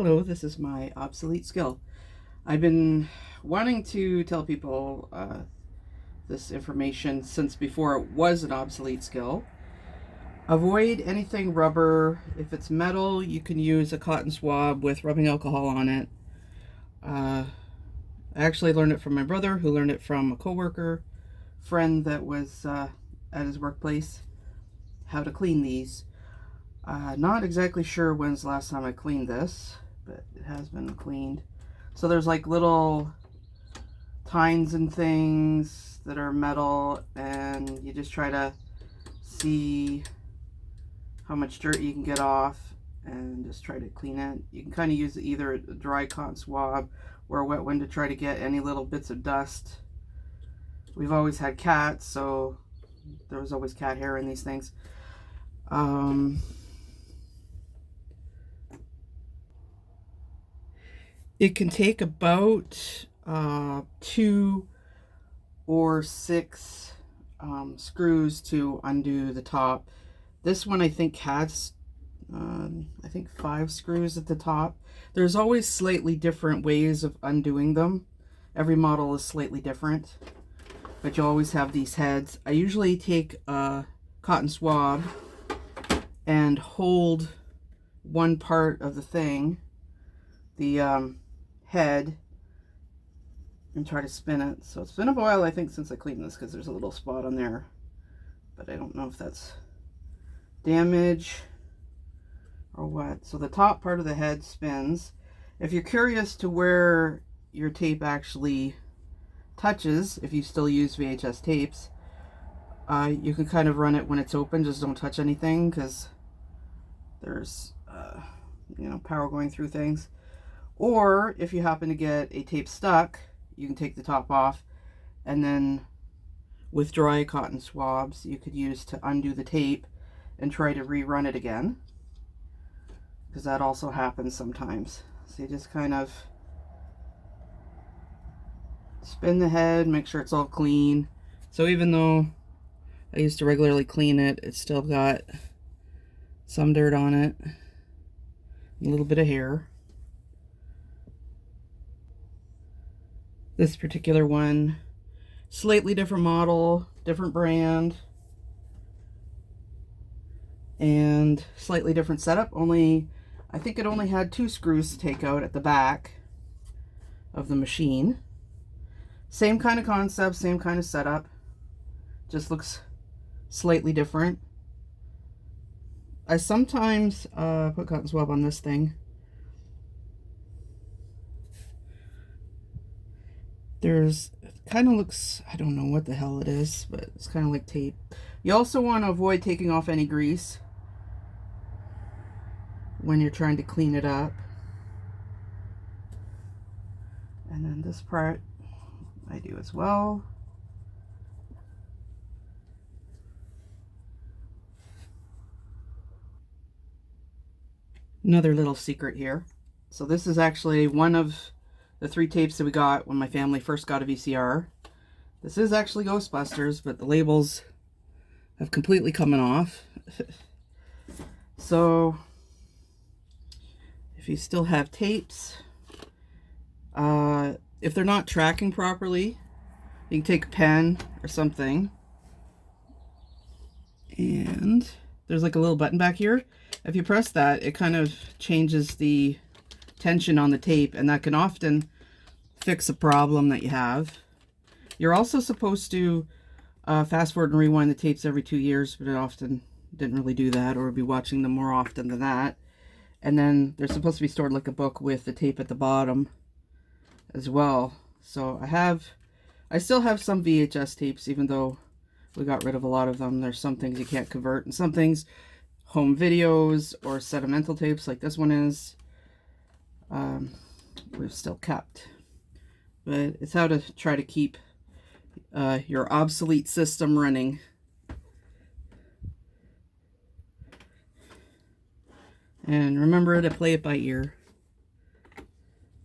Hello, this is my obsolete skill. I've been wanting to tell people this information since before it was an obsolete skill. Avoid anything rubber. If it's metal, you can use a cotton swab with rubbing alcohol on it. I actually learned it from my brother, who learned it from a coworker friend that was at his workplace, how to clean these. Not exactly sure when's the last time I cleaned this, but it has been cleaned. So there's like little tines and things that are metal, and you just try to see how much dirt you can get off and just try to clean it. You can kind of use either a dry cotton swab or a wet one to try to get any little bits of dust. We've always had cats, so there was always cat hair in these things. It can take about 2 or 6 screws to undo the top. This one I think has 5 screws at the top. There's always slightly different ways of undoing them. Every model is slightly different, but you always have these heads. I usually take a cotton swab and hold one part of the thing, the head, and try to spin it. So it's been a while, I think, since I cleaned this, because there's a little spot on there, but I don't know if that's damage or what. So the top part of the head spins. If you're curious to where your tape actually touches, if you still use VHS tapes, you can kind of run it when it's open. Just don't touch anything, because there's power going through things. Or if you happen to get a tape stuck, you can take the top off, and then with dry cotton swabs you could use to undo the tape and try to rerun it again, because that also happens sometimes. So you just kind of spin the head, make sure it's all clean. So even though I used to regularly clean it, it's still got some dirt on it, a little bit of hair. This particular one, slightly different model, different brand, and slightly different setup. I think it only had 2 screws to take out at the back of the machine. Same kind of concept, same kind of setup, just looks slightly different. I sometimes put cotton swab on this thing. It kind of looks, I don't know what the hell it is, but it's kind of like tape. You also want to avoid taking off any grease when you're trying to clean it up. And then this part I do as well. Another little secret here. So this is actually one of the 3 tapes that we got when my family first got a VCR. This is actually Ghostbusters, but the labels have completely come off. So if you still have tapes, if they're not tracking properly, you can take a pen or something, and there's like a little button back here. If you press that, it kind of changes the tension on the tape, and that can often fix a problem that you have. You're also supposed to fast forward and rewind the tapes every 2 years, but it often didn't really do that, or be watching them more often than that. And then they're supposed to be stored like a book with the tape at the bottom as well. So I still have some VHS tapes, even though we got rid of a lot of them. There's some things you can't convert, and some things, home videos or sentimental tapes like this one is, we've still kept. But it's how to try to keep your obsolete system running. And remember to play it by ear.